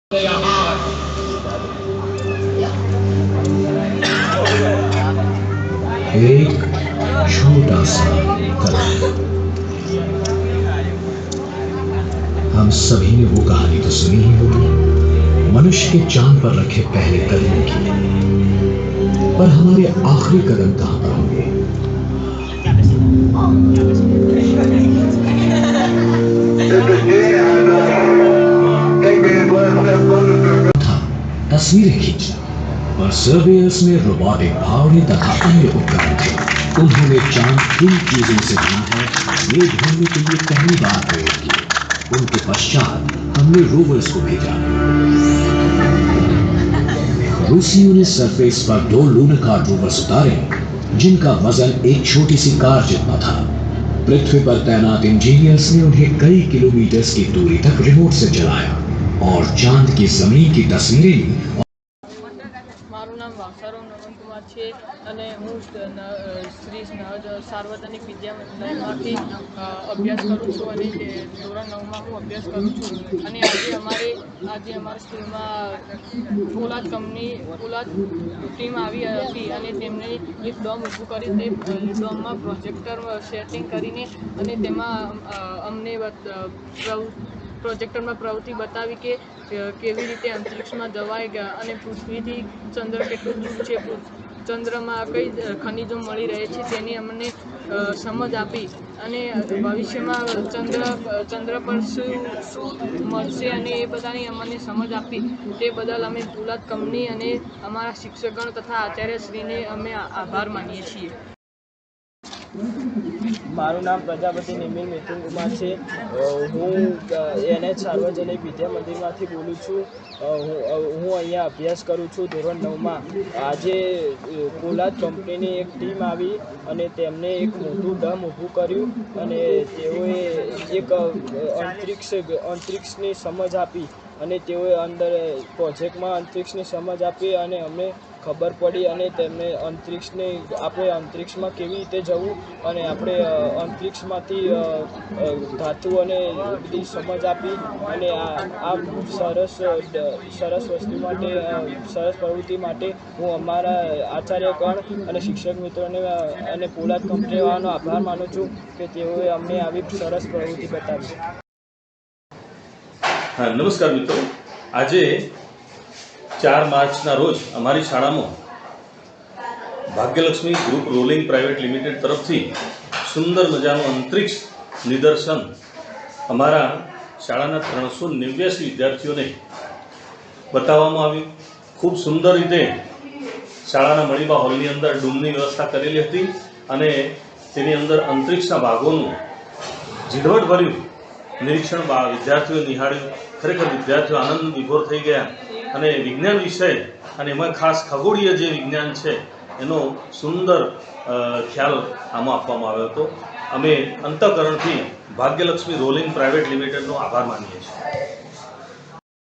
एक छोटा सा कदम। हम सभी ने वो कहानी तो सुनी ही होगी, मनुष्य के चांद पर रखे पहले कदमों की। पर हमारे आखिरी कदम कहां पर होंगे? तस्वीरें खींचना और सर्वेयर्स में रोबोटिक भावने तथा अन्य उपकरण थे। उन्होंने चांद किन चीजों से बना है ये ढूंढने के लिए पहली बार प्रयोग किया। उनके पश्चात हमने रोवर्स को भेजा। रूसियों ने सरफेस पर 2 लूनाकार रोवर्स उतारे जिनका वजन एक छोटी सी कार जितना था। पृथ्वी पर तैनात इंजीनियर्स ने उन्हें कई किलोमीटर की दूरी तक रिमोट से चलाया और चांद की जमीन की तस्वीरें ली। મારું નામ વાસારાવ નવનકુમાર છે અને હું શ્રી સાર્વજનિક વિદ્યાલયમાંથી અભ્યાસ કરું છું અને ધોરણ 9માં હું અભ્યાસ કરું છું અને આજે અમારા સ્કૂલમાં પોલાદ ટીમ આવી હતી અને તેમણે એક ડોમ ઊભું કર્યું. તે ડોમમાં પ્રોજેક્ટર સેટિંગ કરીને અને તેમાં અમને પ્રોજેક્ટરમાં પ્રવૃત્તિ બતાવી કે કેવી રીતે અંતરિક્ષમાં જવાય ગયા અને પૃથ્વીથી ચંદ્ર કેટલું દૂર છે, ચંદ્રમાં કઈ ખનિજો મળી રહે છે તેની અમને સમજ આપી અને ભવિષ્યમાં ચંદ્ર પર શું મળશે અને એ બધાની અમને સમજ આપી. તે બદલ અમે પોલાદ કંપની અને અમારા શિક્ષકગણ તથા આચાર્યશ્રીને અમે આભાર માનીએ છીએ. મારું નામ પ્રજાપતિ નિમિલ મિથુન કુમાર છે. હું NH સાર્વજનિક વિદ્યા મંદિરમાંથી બોલું છું. હું અહીંયા અભ્યાસ કરું છું ધોરણ 9માં. આજે પોલાદ કંપનીની એક ટીમ આવી અને તેમને એક મોટું ડમ ઊભું કર્યું અને તેઓએ એક અંતરિક્ષની સમજ આપી અને તેઓએ અંદર પ્રોજેક્ટમાં અંતરિક્ષની સમજ આપી અને અમને ખબર પડી અને તેમને આપણે અંતરિક્ષમાં કેવી રીતે જવું અને આપણે અંતરિક્ષમાંથી ધાતુ અને બધી સમજ આપી અને આ સરસ વસ્તુ માટે સરસ પ્રવૃત્તિ માટે હું અમારા આચાર્યગણ અને શિક્ષક મિત્રોને અને પોલાદ કંપનીવાળાનો આભાર માનું છું કે તેઓએ અમને આવી સરસ પ્રવૃત્તિ બતાવી. હા, નમસ્કાર મિત્રો. આજે 4 માર્ચના રોજ અમારી શાળામાં Bhagyalakshmi group rolling private limited તરફથી સુંદર મજાનું અંતરિક્ષ નિદર્શન અમારા શાળાના 389 વિદ્યાર્થીઓને બતાવવામાં આવ્યું. ખૂબ સુંદર રીતે શાળાના મણિબા હોલની અંદર ડૂમની વ્યવસ્થા કરેલી હતી અને તેની અંદર અંતરિક્ષના ભાગોનું ઝીણવટભર્યું નિરીક્ષણ વિદ્યાર્થીઓએ નિહાળ્યું. ખરેખર વિદ્યાર્થીઓ આનંદ વિભોર થઈ ગયા અને વિજ્ઞાન વિષય અને એમાં ખાસ ખગોળીય જે વિજ્ઞાન છે એનો સુંદર ખ્યાલ આમાં આપવામાં આવ્યો હતો. અમે અંતઃકરણથી ભાગ્યલક્ષ્મી રોલિંગ પ્રાઇવેટ લિમિટેડનો આભાર માનીએ છીએ.